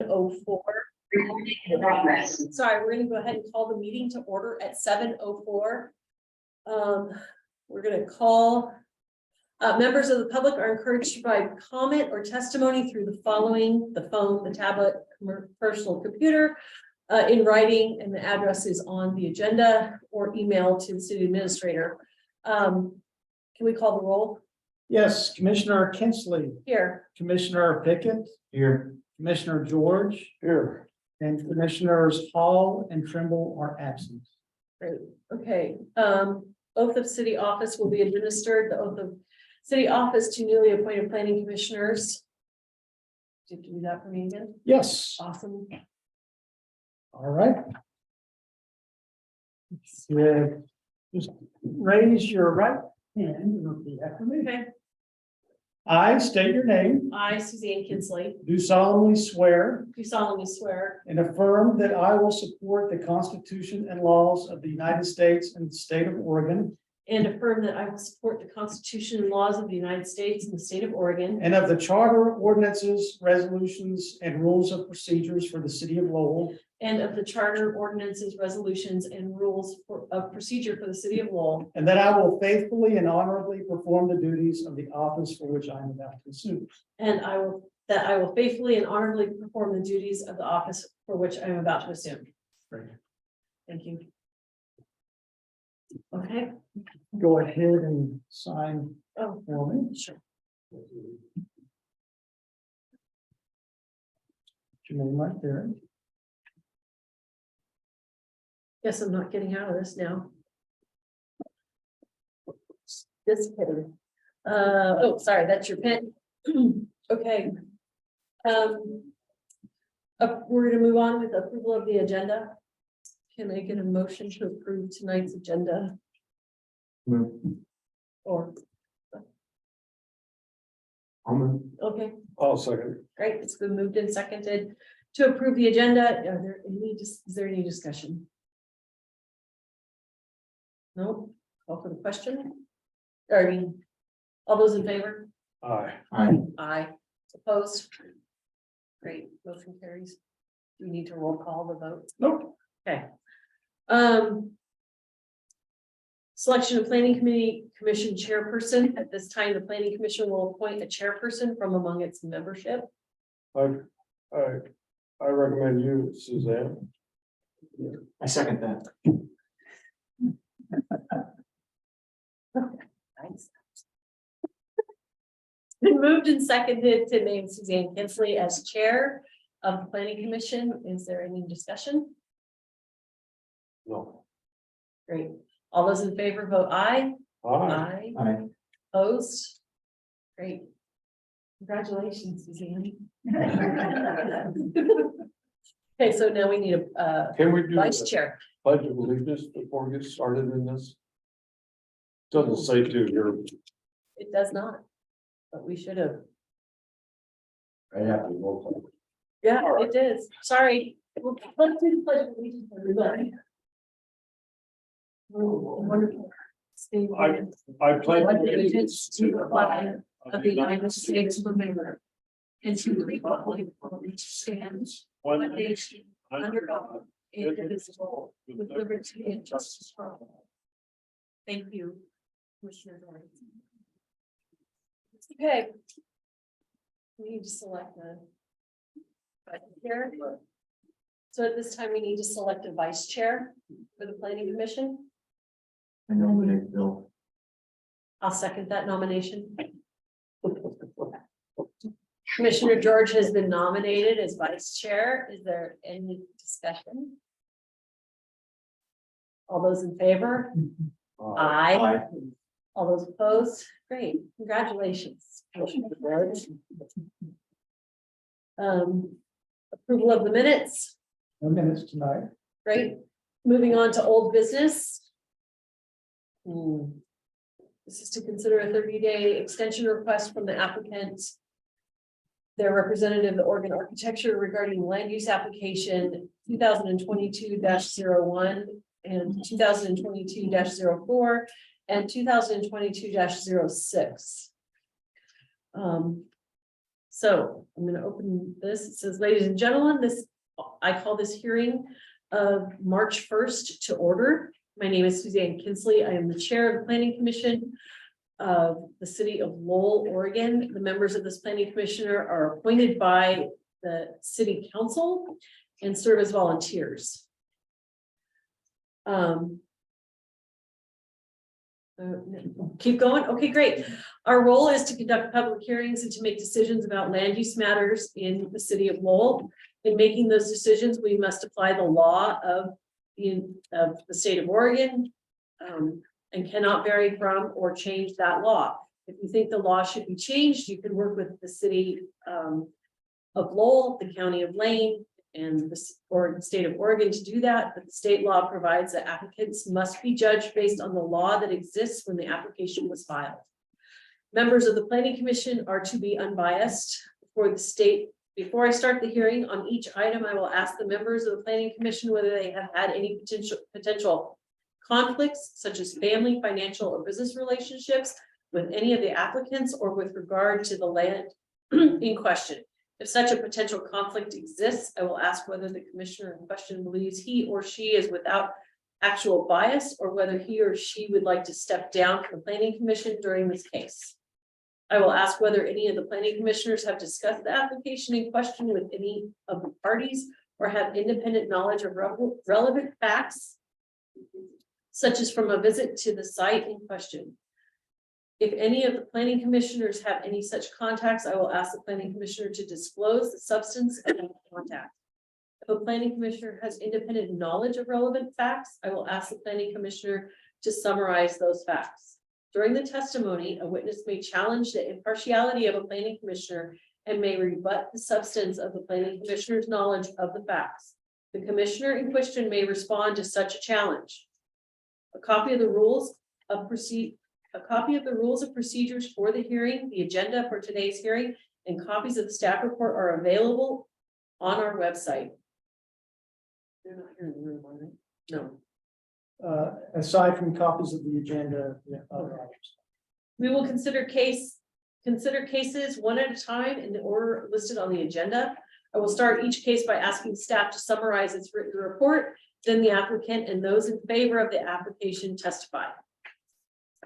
7:04. Sorry, we're gonna go ahead and call the meeting to order at 7:04. We're gonna call. Members of the public are encouraged to provide comment or testimony through the following: the phone, the tablet, personal computer, in writing, and the address is on the agenda, or email to the city administrator. Can we call the roll? Yes, Commissioner Kinsley, Here. Commissioner Pickett, Here. Commissioner George, Here. and Commissioners Hall and Trimble are absent. Great, okay, oath of city office will be administered, the oath of city office to newly appointed planning commissioners. Did you do that for me again? Yes, Awesome. all right. Yeah, just raise your right hand and repeat after me. Okay, I state your name, I, Suzanne Kinsley, do solemnly swear do solemnly swear and affirm that I will support the Constitution and laws of the United States and the state of Oregon and affirm that I will support the Constitution and laws of the United States and the state of Oregon and of the charter, ordinances, resolutions, and rules of procedures for the city of Lowell, and of the charter, ordinances, resolutions, and rules of procedure for the city of Lowell, and that I will faithfully and honorably perform the duties of the office for which I am about to assume. and I will faithfully and honorably perform the duties of the office for which I am about to assume. Great. Thank you. Okay. Go ahead and sign Oh, for me. sure. Your name right there. Guess I'm not getting out of this now. This pen. Oh, sorry, that's your pen. Okay. We're gonna move on with approval of the agenda. Can I get a motion to approve tonight's agenda? Or, okay, I'll second. great, it's been moved and seconded to approve the agenda. Is there any discussion? No, call for the question. Or I mean, all those in favor? Aye. Aye. Opposed? Great, motion carries. Do we need to roll call the vote? Nope. Okay. Selection of planning commission chairperson. At this time, the planning commission will appoint a chairperson from among its membership. I recommend you, Suzanne. I second that. Nice. It's been moved and seconded to name Suzanne Kinsley as chair of the planning commission. Is there any discussion? No. Great. All those in favor vote aye. Aye. Aye. Opposed? Great. Congratulations, Suzanne. Okay, so now we need a Can we do vice the chair. pledge of allegiance before we get started in this? Doesn't say to here. It does not, but we should have. Right after the roll call. Yeah, it is. Sorry. Well, let's do the pledge of allegiance, everybody. Wonderful. Stay with I pledge allegiance to the flag of the United States of America and to the republic for which stands one nation under God, indivisible, with liberty and justice for all. Thank you, Commissioner Doran. Okay. We need to select the vice chair. So at this time, we need to select a vice chair for the planning commission. I nominate Bill. I'll second that nomination. Commissioner George has been nominated as vice chair. Is there any discussion? All those in favor? Aye. All those opposed? Great, congratulations, Commissioner George. Approval of the minutes, No minutes tonight. great. Moving on to old business. This is to consider a 30-day extension request from the applicant, their representative, the Oregon Architecture, regarding land use application 2022-01 and 2022-04 and 2022-06. So I'm going to open this. It says, ladies and gentlemen, I call this hearing of March 1st to order. My name is Suzanne Kinsley. I am the chair of the Planning Commission of the city of Lowell, Oregon. The members of this planning commissioner are appointed by the city council and serve as volunteers. Keep going. Okay, great. Our role is to conduct public hearings and to make decisions about land use matters in the city of Lowell. In making those decisions, we must apply the law of the state of Oregon and cannot vary from or change that law. If you think the law should be changed, you can work with the city of Lowell, the county of Lane, and the state of Oregon to do that, but the state law provides that applicants must be judged based on the law that exists when the application was filed. Members of the Planning Commission are to be unbiased for the state. Before I start the hearing on each item, I will ask the members of the Planning Commission whether they have had any potential conflicts, such as family, financial, or business relationships with any of the applicants or with regard to the land in question. If such a potential conflict exists, I will ask whether the commissioner in question believes he or she is without actual bias or whether he or she would like to step down from the planning commission during this case. I will ask whether any of the planning commissioners have discussed the application in question with any of the parties or have independent knowledge of relevant facts, such as from a visit to the site in question. If any of the planning commissioners have any such contacts, I will ask the planning commissioner to disclose the substance of the contact. If a planning commissioner has independent knowledge of relevant facts, I will ask the planning commissioner to summarize those facts. During the testimony, a witness may challenge the impartiality of a planning commissioner and may rebut the substance of the planning commissioner's knowledge of the facts. The commissioner in question may respond to such a challenge. A copy of the rules of procedures for the hearing, the agenda for today's hearing, and copies of the staff report are available on our website. They're not here in the room, are they? No. Aside from copies of the agenda. We will consider cases one at a time in the order listed on the agenda. I will start each case by asking staff to summarize its written report, then the applicant and those in favor of the application testify.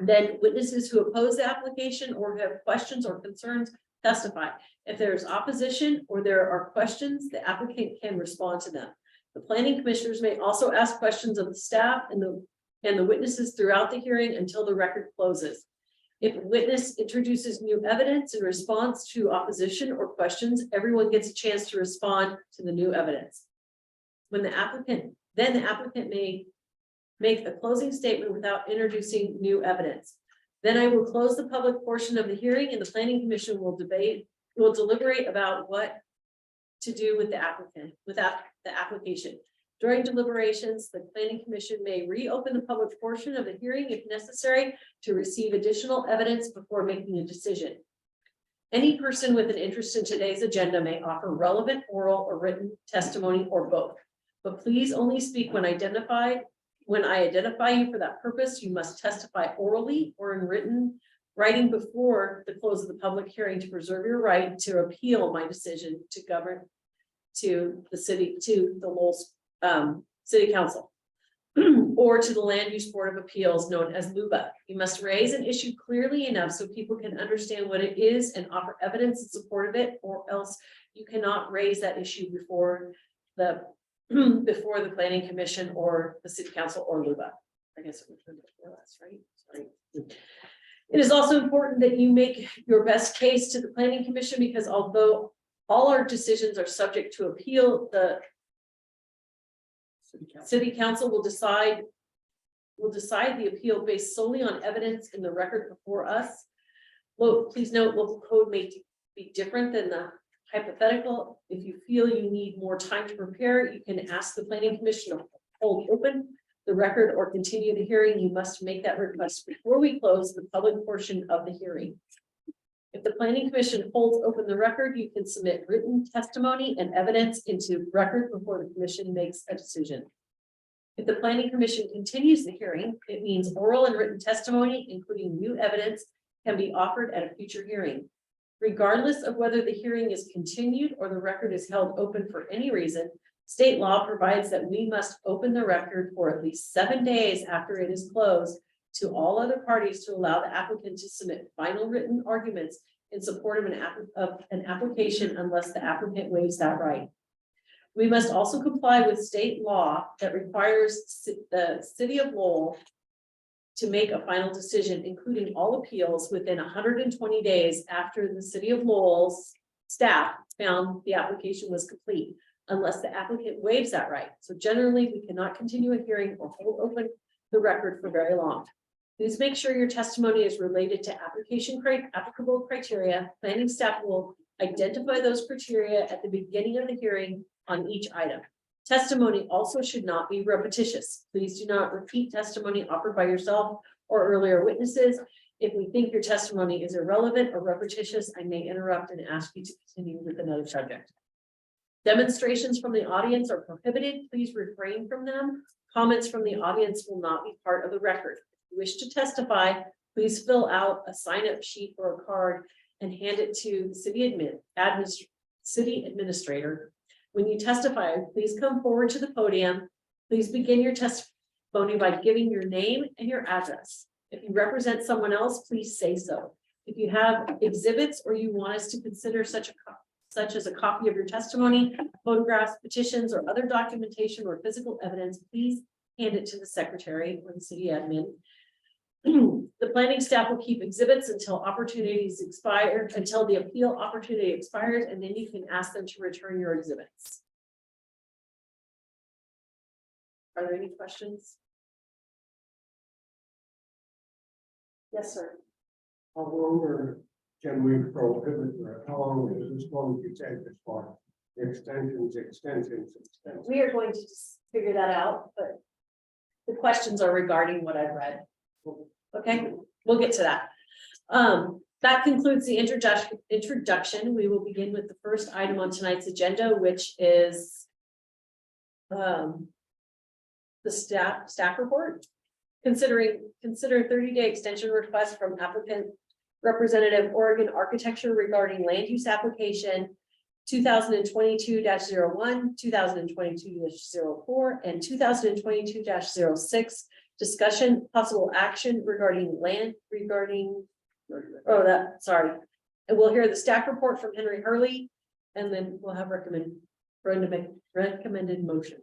Then witnesses who oppose the application or have questions or concerns testify. If there is opposition or there are questions, the applicant can respond to them. The planning commissioners may also ask questions of the staff and the witnesses throughout the hearing until the record closes. If a witness introduces new evidence in response to opposition or questions, everyone gets a chance to respond to the new evidence. Then the applicant may make a closing statement without introducing new evidence. Then I will close the public portion of the hearing and the planning commission will deliberate about what to do with the application. During deliberations, the planning commission may reopen the public portion of the hearing if necessary to receive additional evidence before making a decision. Any person with an interest in today's agenda may offer relevant oral or written testimony or both, but please only speak when I identify you for that purpose. You must testify orally or in writing before the close of the public hearing to preserve your right to appeal my decision to govern to the Lowell City Council or to the Land Use Board of Appeals known as LUBA. You must raise an issue clearly enough so people can understand what it is and offer evidence in support of it, or else you cannot raise that issue before the planning commission or the city council or LUBA. I guess it was before us, right? Sorry. It is also important that you make your best case to the planning commission because although all our decisions are subject to appeal, the city council will decide the appeal based solely on evidence in the record before us. Please note, local code may be different than the hypothetical. If you feel you need more time to prepare, you can ask the planning commission to hold open the record or continue the hearing. You must make that request before we close the public portion of the hearing. If the planning commission holds open the record, you can submit written testimony and evidence into record before the commission makes a decision. If the planning commission continues the hearing, it means oral and written testimony, including new evidence, can be offered at a future hearing. Regardless of whether the hearing is continued or the record is held open for any reason, state law provides that we must open the record for at least 7 days after it is closed to all other parties to allow the applicant to submit final written arguments in support of an application unless the applicant waives that right. We must also comply with state law that requires the city of Lowell to make a final decision, including all appeals within 120 days after the city of Lowell's staff found the application was complete, unless the applicant waives that right. So generally, we cannot continue a hearing or hold open the record for very long. Please make sure your testimony is related to applicable criteria. Planning staff will identify those criteria at the beginning of the hearing on each item. Testimony also should not be repetitious. Please do not repeat testimony offered by yourself or earlier witnesses. If we think your testimony is irrelevant or repetitious, I may interrupt and ask you to continue with another subject. Demonstrations from the audience are prohibited. Please refrain from them. Comments from the audience will not be part of the record. If you wish to testify, please fill out a sign-up sheet or a card and hand it to the city administrator. When you testify, please come forward to the podium. Please begin your testimony by giving your name and your address. If you represent someone else, please say so. If you have exhibits or you want us to consider such as a copy of your testimony, photographs, petitions, or other documentation or physical evidence, please hand it to the secretary or the city admin. The planning staff will keep exhibits until the appeal opportunity expires, and then you can ask them to return your exhibits. Are there any questions? Yes, sir. How long can we prohibit, or how long is this going to take as far? Extensions. We are going to just figure that out, but the questions are regarding what I've read. Okay, we'll get to that. That concludes the introduction. We will begin with the first item on tonight's agenda, which is the staff report. Consider 30-day extension request from applicant representative Oregon Architecture regarding land use application 2022-01, 2022-04, and 2022-06. Discussion, possible action regarding And we'll hear the staff report from Henry Hurley, and then we'll have recommended motion.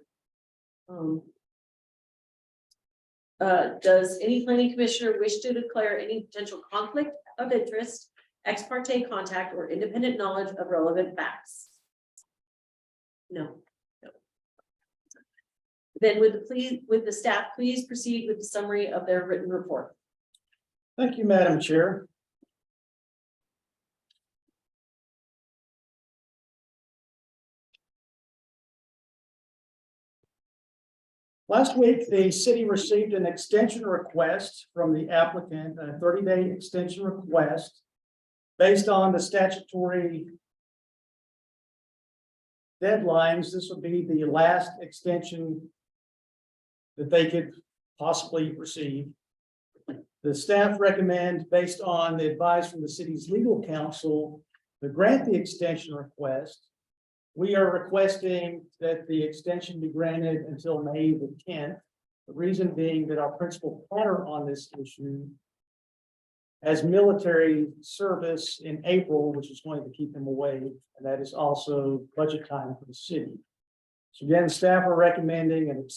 Does any planning commissioner wish to declare any potential conflict of interest, ex parte contact, or independent knowledge of relevant facts? No. Then would the staff please proceed with the summary of their written report? Thank you, Madam Chair. Last week, the city received an extension request from the applicant, a 30-day extension request based on the statutory deadlines. This would be the last extension that they could possibly receive. The staff recommend, based on the advice from the city's legal counsel, to grant the extension request. We are requesting that the extension be granted until May the 10th. The reason being that our principal planner on this issue has military service in April, which is going to keep him away, and that is also budget time for the city. So again, staff are recommending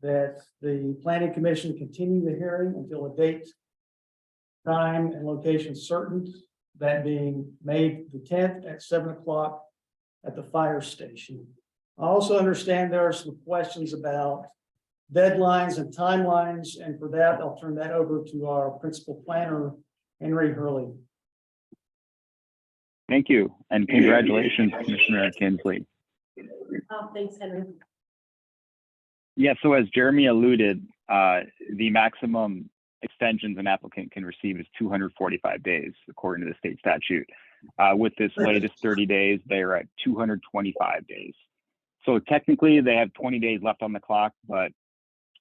that the planning commission continue the hearing until a date, time, and location certain, that being May the 10th at 7 o'clock at the fire station. I also understand there are some questions about deadlines and timelines, and for that, I'll turn that over to our principal planner, Henry Hurley. Thank you, and congratulations, Commissioner Kinsley. Oh, thanks, Henry. Yeah, so as Jeremy alluded, the maximum extensions an applicant can receive is 245 days, according to the state statute. With this latest 30 days, they are at 225 days. So technically, they have 20 days left on the clock, but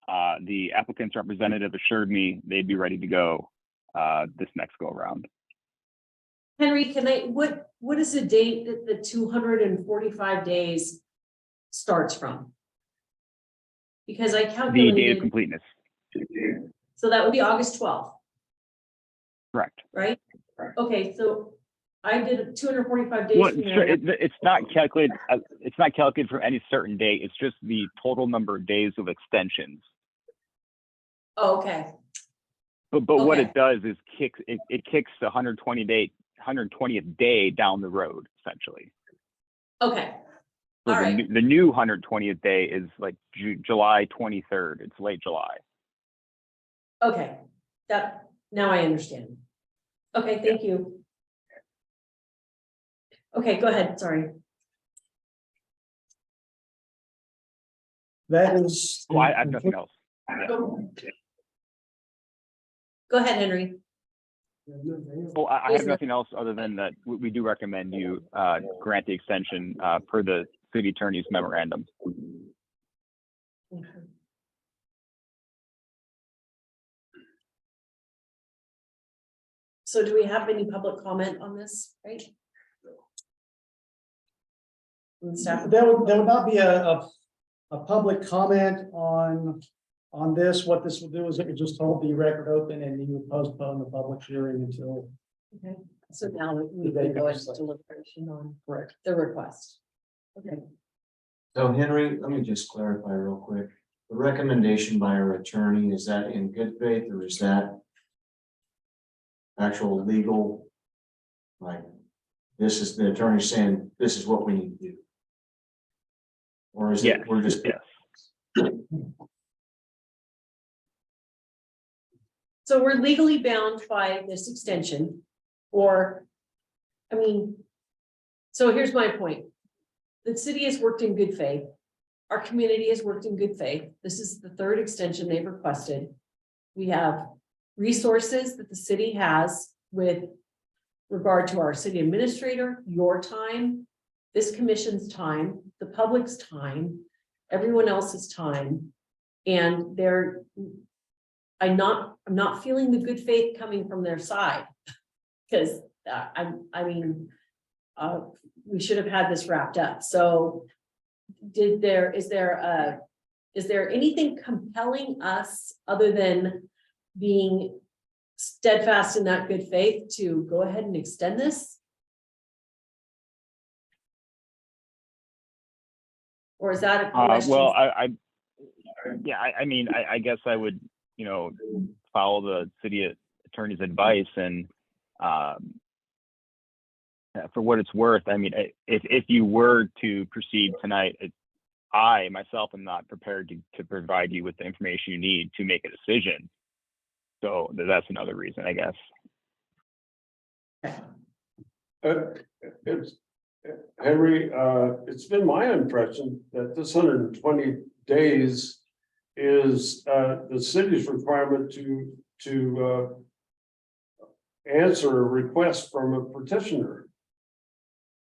the applicant's representative assured me they'd be ready to go this next go around. Henry, what is the date that the 245 days starts from? Because I The date of calculated, completeness, so that would be August 12th, correct. right? Okay, so I did 245 days Well, from sure, there. it's not calculated. It's not calculated for any certain date. It's just the total number of days of extensions. Oh, okay, But what Okay. it does is it kicks the 120th day down the road essentially. okay, So all right, the new 120th day is like July 23rd. It's late July. okay. That, now I understand. Okay, thank you. Okay, go ahead, sorry. That is. Oh, I have nothing else. Yeah. Go ahead, Henry. Oh, I Is have there- nothing else other than that we do recommend you grant the extension per the city attorney's memorandum. So do we have any public comment on this, right? From the staff? There would not be a public comment on this. What this will do is it would just hold the record open and you would postpone the public hearing until. Okay, so now we can go into deliberation on Correct. the request. Okay, So Henry, let me just clarify real quick. The recommendation by our attorney, is that in good faith or is that actual legal? Like, this is the attorney saying, this is what we need to do? Or is Yes, it, we're just, yes. so we're legally bound by this extension, or, I mean, so here's my point. The city has worked in good faith. Our community has worked in good faith. This is the third extension they've requested. We have resources that the city has with regard to our city administrator, your time, this commission's time, the public's time, everyone else's time. And I'm not feeling the good faith coming from their side. Because we should have had this wrapped up. So is there anything compelling us other than being steadfast in that good faith to go ahead and extend this? Or is that a question? Well, I mean, I guess I would, follow the city attorney's advice and, for what it's worth, I mean, if you were to proceed tonight, I myself am not prepared to provide you with the information you need to make a decision. So that's another reason, I guess. It's, Henry, it's been my impression that this 120 days is the city's requirement to answer a request from a petitioner.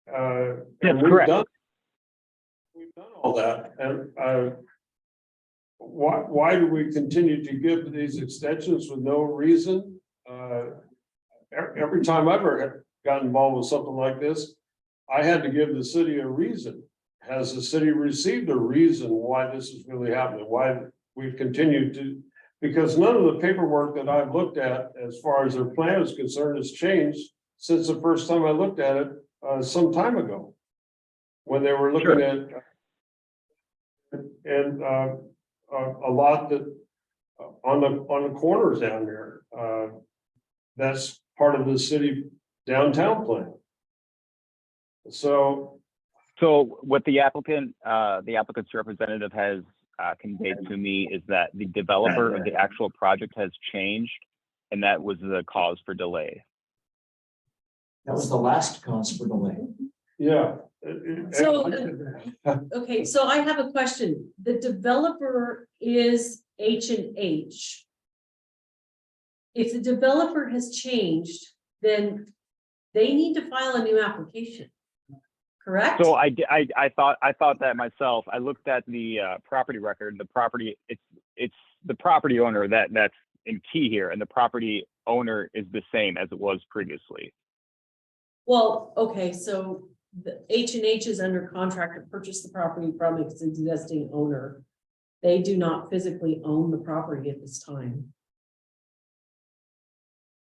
That's and correct. We've done all that, and why do we continue to give these extensions with no reason? Every time I've ever got involved with something like this, I had to give the city a reason. Has the city received a reason why this is really happening? Why we've continued to? Because none of the paperwork that I've looked at, as far as their plan is concerned, has changed since the first time I looked at it some time ago, when they were looking at and a lot that on the corners down there. That's part of the city downtown plan. So what the applicant's representative has conveyed to me is that the developer of the actual project has changed, and that was the cause for delay. that was the last cause for delay. yeah. So, okay, so I have a question. The developer is H&H. If the developer has changed, then they need to file a new application, correct? So I thought that myself. I looked at the property record. The property, it's the property owner that's in key here, and the property owner is the same as it was previously. Well, okay, so the H&H is under contract to purchase the property from its existing owner. They do not physically own the property at this time.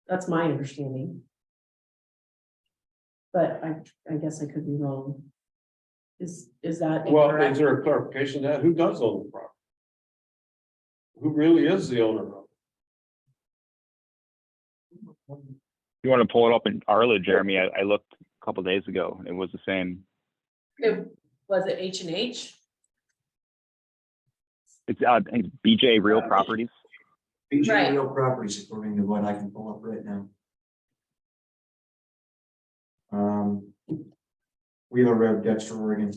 That's my understanding. But I guess I could be wrong. Is that Well, incorrect? is there a clarification that who does own the property? Who really is the owner of it? You want to pull it up in Arla, Jeremy? I looked a couple days ago. It was the same. Was it H&H? It's I think BJ Real Properties. BJ Right. Real Properties, according to what I can pull up right now. Wheeler Road, Dexter, Oregon.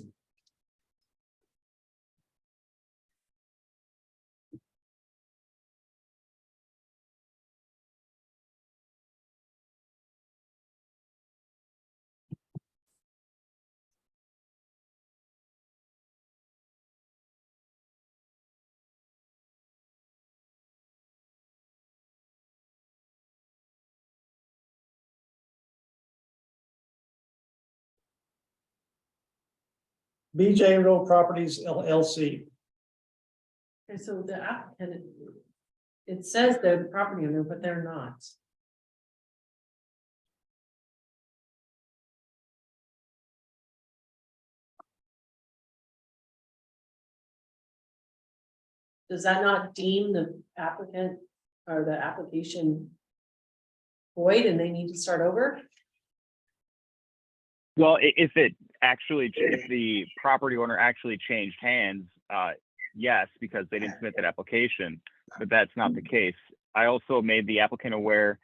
BJ Real Properties LLC. Okay, so the applicant, it says they're the property owner, but they're not. Does that not deem the applicant or the application void and they need to start over? Well, if the property owner actually changed hands, yes, because they didn't submit that application, but that's not the case. I also made the applicant aware,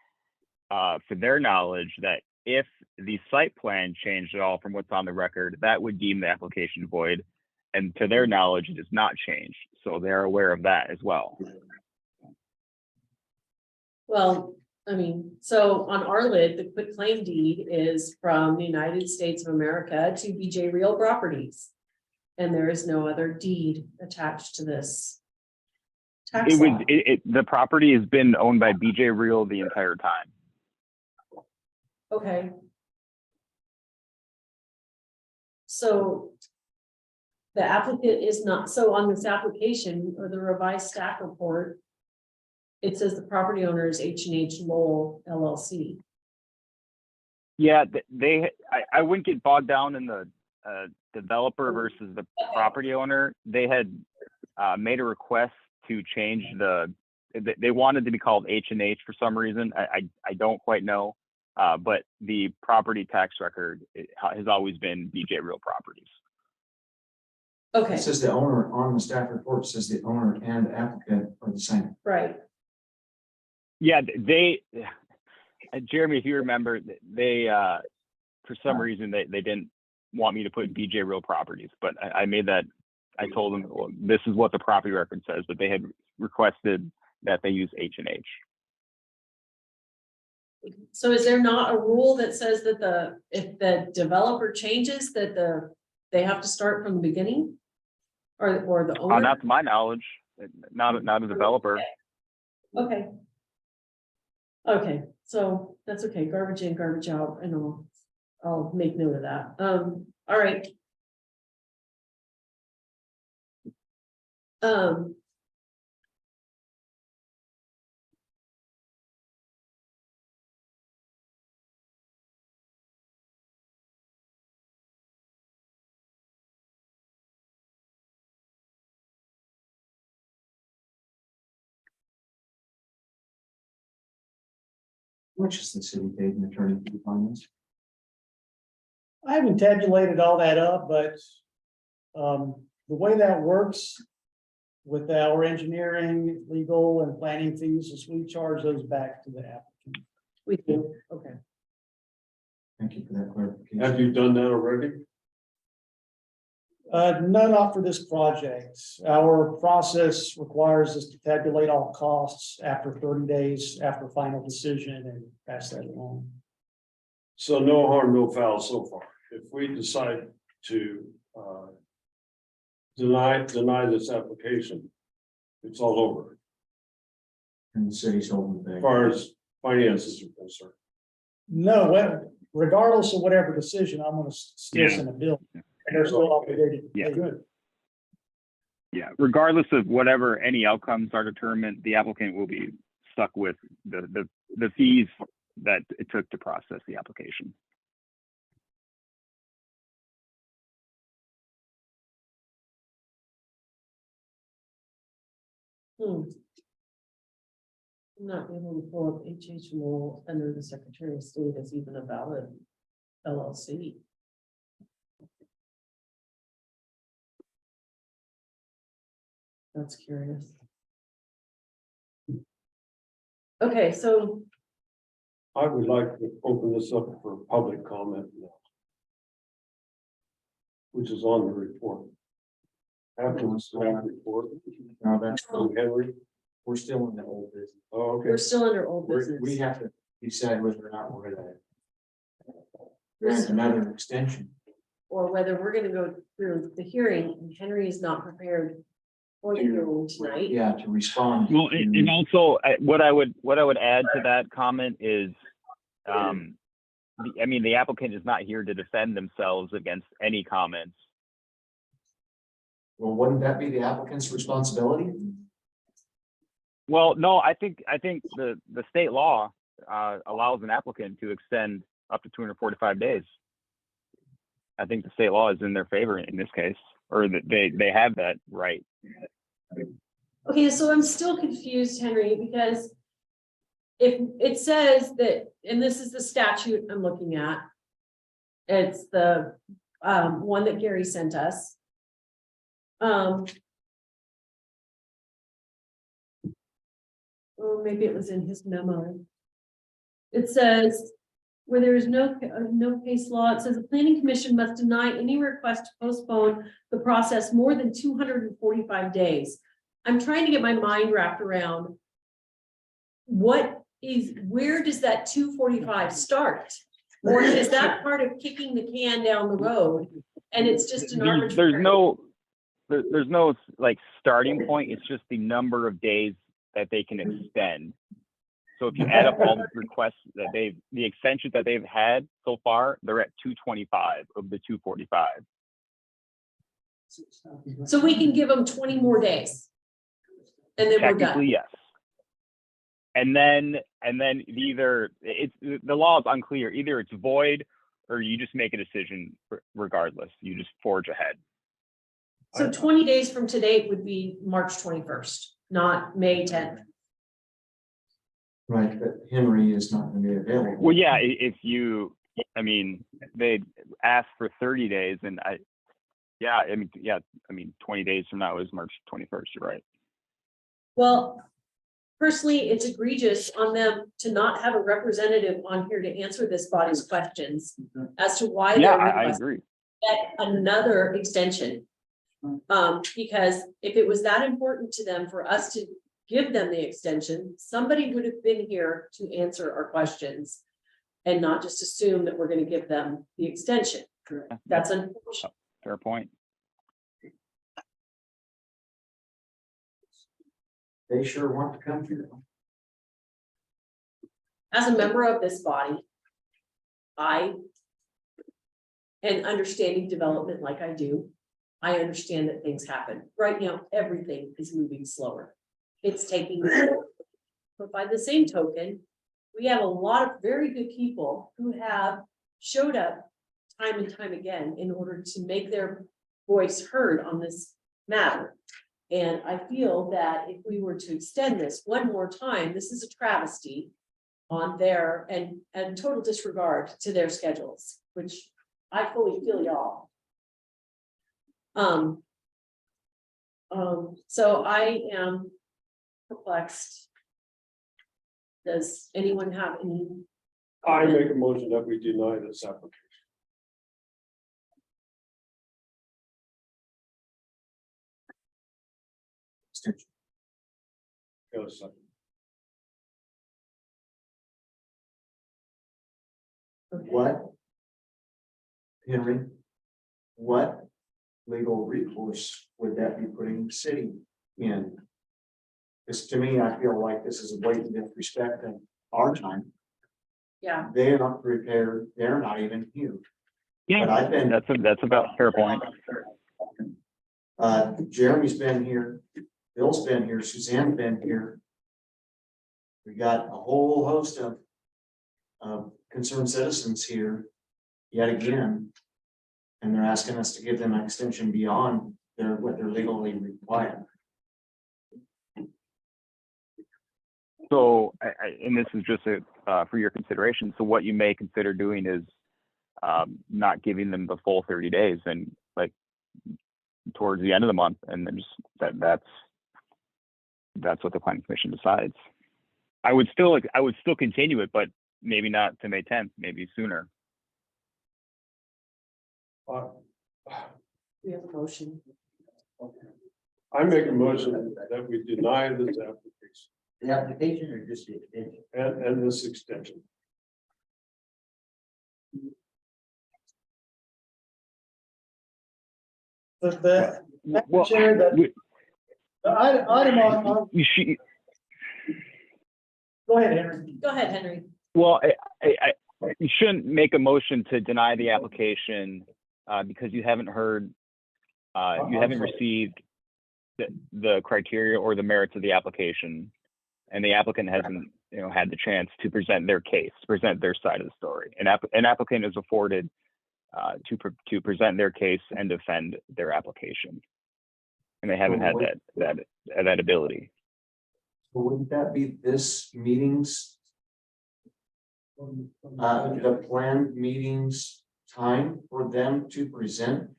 for their knowledge, that if the site plan changed at all from what's on the record, that would deem the application void. And to their knowledge, it has not changed. So they're aware of that as well. Well, I mean, so on our lid, the quitclaim deed is from the United States of America to BJ Real Properties. And there is no other deed attached to this. Tax law. The property has been owned by BJ Real the entire time. Okay. So the applicant is not, so on this application or the revised staff report, it says the property owner is H&H Lowell LLC. Yeah, I wouldn't get bogged down in the developer versus the property owner. They had made a request to change they wanted to be called H&H for some reason. I don't quite know, but the property tax record has always been BJ Real Properties. Okay, It says the owner on the staff report says the owner and applicant are the same. right. Yeah, Jeremy, if you remember, they for some reason they didn't want me to put BJ Real Properties, but I made that. I told them, well, this is what the property record says, but they had requested that they use H&H. So is there not a rule that says that if the developer changes that they have to start from the beginning? Or the owner? Not to my knowledge, not a developer. Okay. Okay, so that's okay, garbage in, garbage out, and I'll make note of that. All right. How much is the city paid in attorney fee fines? I haven't tabulated all that up, but the way that works with our engineering, legal and planning fees is we charge those back to the applicant. We do, okay. Thank you for that clarification. Have you done that already? No, not for this project. Our process requires us to tabulate all costs after 30 days after final decision and pass that along. So no harm, no foul so far. If we decide to deny this application, it's all over And the city's holding the as bag. far as finances are concerned. No, regardless of whatever decision, I'm gonna still send a bill. And they're still obligated to pay it. Yeah, regardless of whatever any outcomes are determined, the applicant will be stuck with the fees that it took to process the application. I'm not able to pull up H.H. Lowell under the Secretary of State as even a valid LLC. That's curious. Okay, so I would like to open this up for public comment now, which is on the report. After the staff report, No, that's, from Henry. we're still in the old business. Oh, okay. we're still under old We business. have to decide whether or not we're gonna grant another extension. Or whether we're gonna go through the hearing, and Henry is not prepared for the hearing tonight. Yeah, to respond. Well, and also what I would add to that comment is, I mean, the applicant is not here to defend themselves against any comments. Well, wouldn't that be the applicant's responsibility? Well, no, I think the state law allows an applicant to extend up to 245 days. I think the state law is in their favor in this case, or that they have that right. Okay, so I'm still confused, Henry, because if it says that, and this is the statute I'm looking at, it's the one that Gary sent us. Or maybe it was in his memo. It says, where there is no case law, it says the planning commission must deny any request to postpone the process more than 245 days. I'm trying to get my mind wrapped around where does that 245 start? Or is that part of kicking the can down the road? And it's just an arbitrary. There's no like starting point. It's just the number of days that they can extend. So if you add up all the requests that the extensions that they've had so far, they're at 225 of the 245. So we can give them 20 more days. And then we're Technically, done. yes. And then either the law is unclear. Either it's void or you just make a decision regardless. You just forge ahead. So 20 days from today would be March 21st, not May 10th. Right, but Henry is not gonna be available. Well, yeah, I mean, they asked for 30 days and 20 days from now is March 21st, you're right. Well, personally, it's egregious on them to not have a representative on here to answer this body's questions as to why Yeah, they're I requesting agree. another extension. Because if it was that important to them for us to give them the extension, somebody would have been here to answer our questions and not just assume that we're going to give them the extension. That's unfortunate. Fair point. They sure want to come through. As a member of this body, and understanding development like I do, I understand that things happen. Right now, everything is moving slower. It's taking, but by the same token, we have a lot of very good people who have showed up time and time again in order to make their voice heard on this matter. And I feel that if we were to extend this one more time, this is a travesty on their and total disregard to their schedules, which I fully feel y'all. So I am perplexed. Does anyone have any? I make a motion that we deny this application. Extension. Go second. Okay. What? Henry? What legal recourse would that be putting the city in? Because to me, I feel like this is a blatant disrespect in our time. Yeah, They're not prepared, they're not even here. Yeah, But I've been, that's about a fair point. Jeremy's been here, Bill's been here, Suzanne's been here. We got a whole host of concerned citizens here yet again. And they're asking us to give them an extension beyond what they're legally required. So, and this is just for your consideration. So what you may consider doing is not giving them the full 30 days and like towards the end of the month, and then just that's what the planning commission decides. I would still continue it, but maybe not to May 10th, maybe sooner. we have a motion. I make a motion that we deny this application The application or just the extension? and this extension. The Well, Chair, the item on, you should. go ahead, Henry. Go ahead, Henry. Well, you shouldn't make a motion to deny the application because you haven't heard, you haven't received the criteria or the merits of the application, and the applicant hasn't, had the chance to present their case, present their side of the story. An applicant is afforded to present their case and defend their application, and they haven't had that ability. So wouldn't that be this meeting's, the planned meetings time for them to present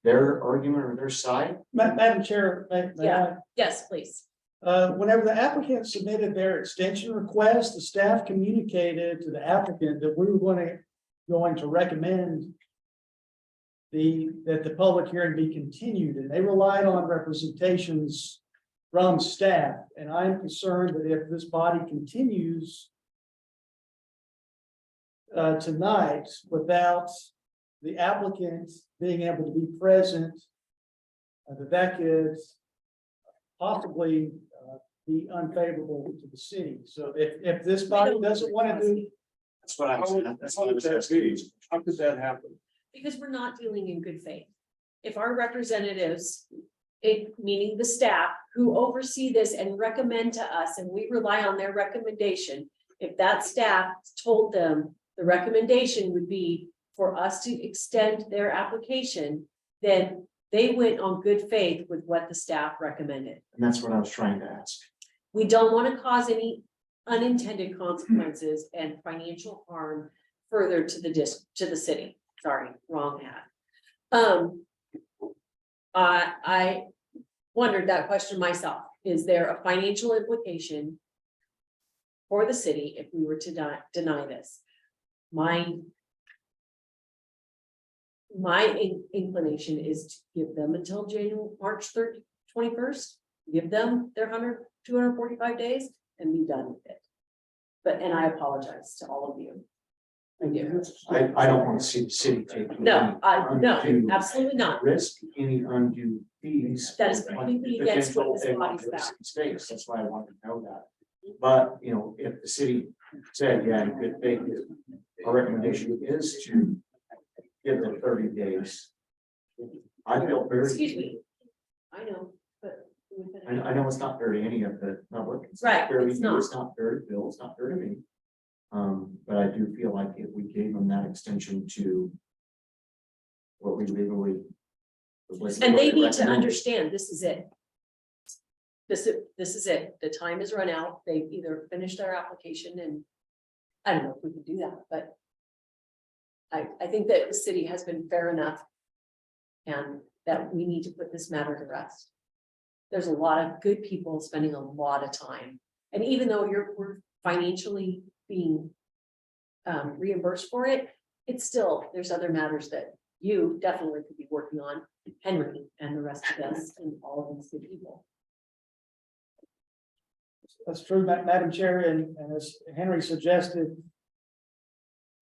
their argument or their side? Madam Chair, may I? Yes, please. Whenever the applicant submitted their extension request, the staff communicated to the applicant that we were going to recommend that the public hearing be continued, and they relied on representations from staff. And I'm concerned that if this body continues tonight without the applicant being able to be present, that could possibly be unfavorable to the city. So if this body doesn't want to do. That's what I'm saying. That's what I was How asking. could that happen? Because we're not dealing in good faith. If our representatives, meaning the staff who oversee this and recommend to us, and we rely on their recommendation, if that staff told them the recommendation would be for us to extend their application, then they went on good faith with what the staff recommended. And that's what I was trying to ask. We don't want to cause any unintended consequences and financial harm further to the city. Sorry, wrong hat. I wondered that question myself. Is there a financial implication for the city if we were to deny this? My inclination is to give them until March 21st, give them their 245 days and be done with it. And I apologize to all of you. I do. I don't want to see the city take. No, absolutely not. Risk any undue fees. That is completely against what this body's about. States, that's why I wanted to know that. But, if the city said, yeah, in good faith, our recommendation is to give them 30 days. I feel very. Excuse me. I know, but. I know it's not fair to any of the public. It's Right, not fair to it's you, not. it's not fair to Bill, it's not fair to me. But I do feel like if we gave them that extension to what we legally. And they need to understand, this is it. This is it. The time is run out. They've either finished their application, and I don't know if we can do that, but I think that the city has been fair enough and that we need to put this matter to rest. There's a lot of good people spending a lot of time. And even though we're financially being reimbursed for it, it's still, there's other matters that you definitely could be working on, Henry and the rest of us and all of these good people. That's true, Madam Chair, and as Henry suggested,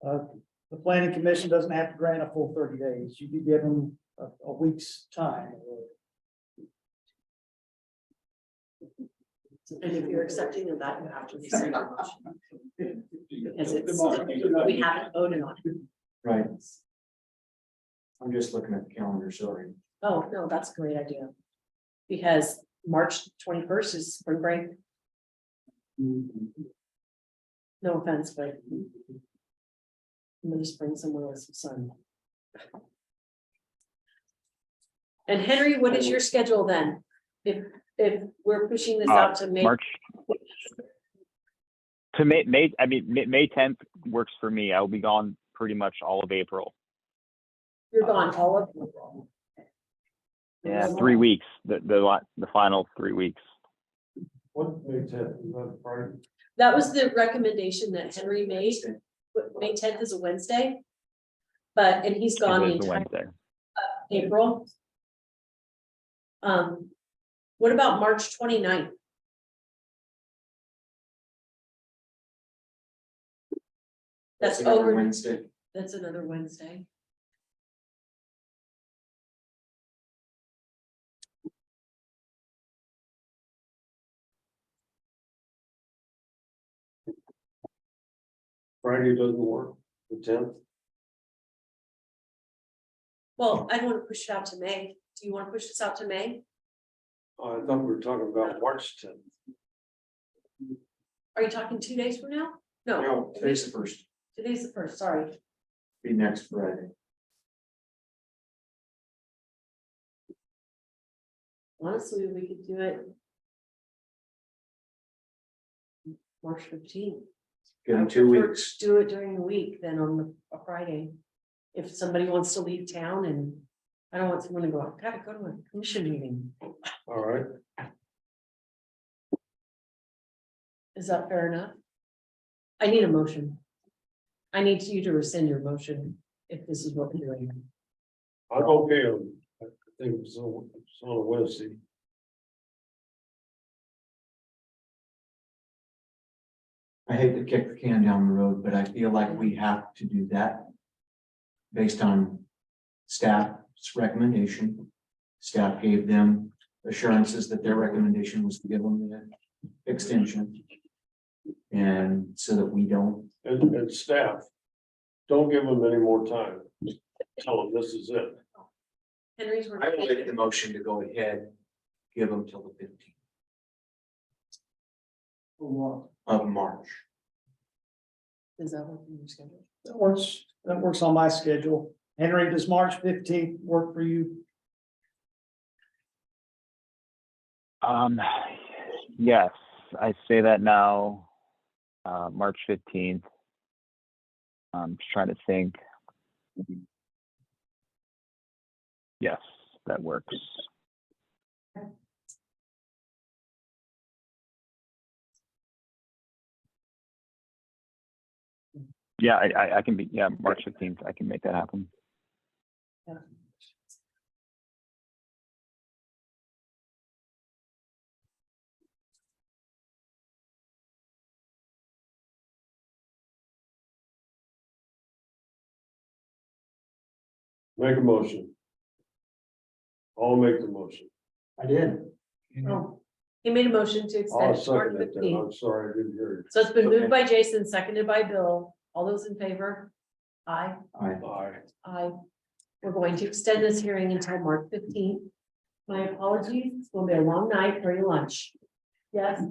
the planning commission doesn't have to grant a full 30 days. You could give them a week's time. And if you're accepting of that, you have to rescind your motion. Because we haven't voted on it. Right. I'm just looking at the calendar, sorry. Oh, no, that's a great idea. Because March 21st is spring break. No offense, but I'm gonna spring somewhere with some sun. And Henry, what is your schedule then? If we're pushing this out to May, March. To May, I mean, May 10th works for me. I'll be gone pretty much all of April. you're gone all of. Yeah, 3 weeks, the final 3 weeks. What, May 10th, is that Friday? That was the recommendation that Henry made. May 10th is a Wednesday. And he's gone the It is a entire Wednesday. April. What about March 29th? That's another over. Wednesday. That's another Wednesday. Friday doesn't work, the 10th. Well, I don't want to push it out to May. Do you want to push this out to May? I thought we were talking about March 10th. Are you talking 2 days from now? No, No, today's the first, today's the first, sorry. be next Friday. Honestly, we could do it. March 15th. Give I them 2 prefer weeks. to do it during the week than on a Friday. If somebody wants to leave town and I don't want someone to go, I've got to go to a commission meeting. All right, Is that fair enough? I need a motion. I need you to rescind your motion if this is what we're doing. I'm okay on, I think it's on a Wednesday. I hate to kick the can down the road, but I feel like we have to do that. Based on staff's recommendation. Staff gave them assurances that their recommendation was to give them the extension. And so that we don't, And staff, don't give them any more time. Tell them this is it. Henry's. I will make the motion to go ahead, give them till the 15th of March. Is that what your schedule? That works on my schedule. Henry, does March 15th work for you? Yes, I say that now. March 15th. I'm just trying to think. Yes, that works. Yeah, I can be, yeah, March 15th, I can make that happen. Yeah. Make a motion. I'll make the motion. I did. Oh, he made a motion to I'll extend March second it then. 15th. I'm sorry, I didn't hear you. So it's been Okay. moved by Jason, seconded by Bill. All those in favor? Aye. Aye. Aye. We're going to extend this hearing until March 15th. My apologies, it's going to be a long night for your lunch. Yes,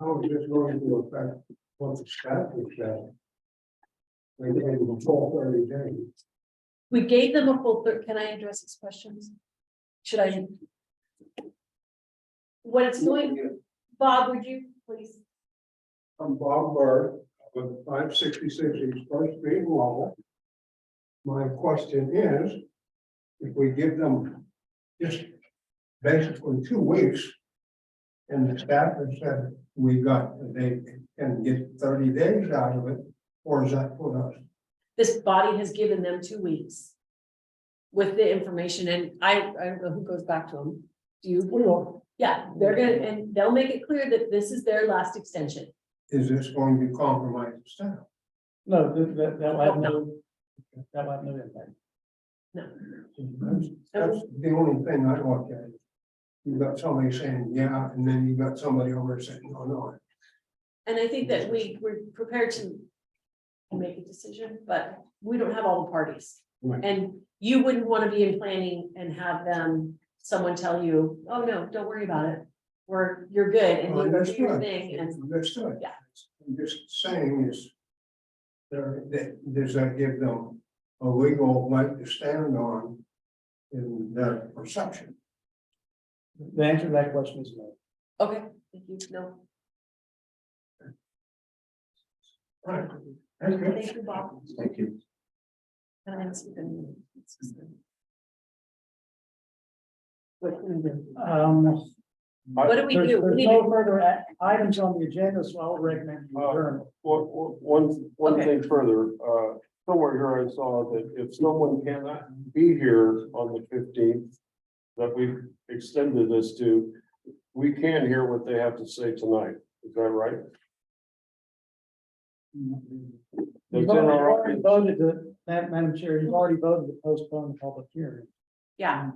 How is this going to affect what the staff is saying? They gave them a full 30 days. we gave them a full, can I address these questions? Should I? What it's going, Bob, would you please? I'm Bob Burr, with 566 East First Street in Lowell. My question is, if we give them just basically 2 weeks, and the staff has said they can get 30 days out of it, or is that put us? This body has given them 2 weeks. With the information, and I don't know who goes back to them. Do you? Yeah, they're gonna, and they'll make it clear that this is their last extension. Is this going to compromise the staff? No, that'll have no impact. No. That's the only thing I look at. you've got somebody saying, yeah, and then you've got somebody over saying, no. And I think that we're prepared to make a decision, but we don't have all the parties. Right. And you wouldn't want to be in planning and have someone tell you, oh, no, don't worry about it. You're good and you do your thing and Understood. Yeah. I'm just saying is, does that give them a legal leg to stand on in their perception? The answer to that question is no. okay, thank you, no, Right. That's good. thank you, Bob. Thank you. Can I ask you then? What can we do? What do we There's do? We there's need no to- further items on the agenda, so I'll recommend you adjourn. One Okay. thing further, somewhere here I saw that if someone cannot be here on the 15th, that we've extended this to, we can hear what they have to say tonight. Is that right? You've already voted that, Madam Chair, you've already voted to postpone the public hearing. Yeah.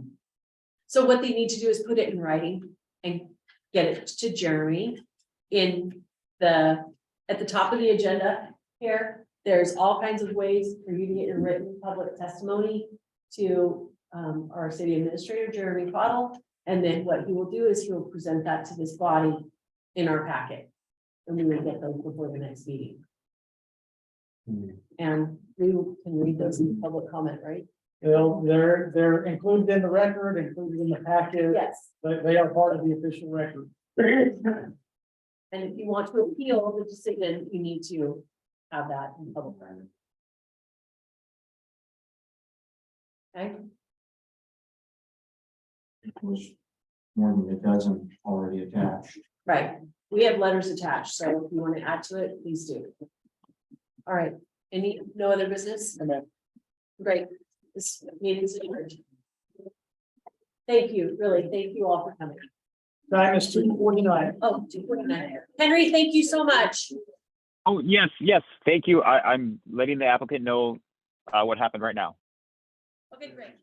So what they need to do is put it in writing and get it to Jeremy at the top of the agenda here. There's all kinds of ways for you to get your written public testimony to our city administrator, Jeremy Cottle. And then what he will do is he will present that to this body in our packet. And we will get those before the next meeting. And we can read those in public comment, right? They're included in the record, included in the packet. Yes. They are part of the official record. And if you want to appeal the decision, you need to have that in public record. Okay, There's more than a dozen already attached. right. We have letters attached, so if you want to add to it, please do. All right, no other business? Amen. Great. This meeting is adjourned. Thank you, really. Thank you all for coming. Time is 2:49. Oh, 2:49. Henry, thank you so much. Oh, yes, thank you. I'm letting the applicant know what happened right now. Okay, great.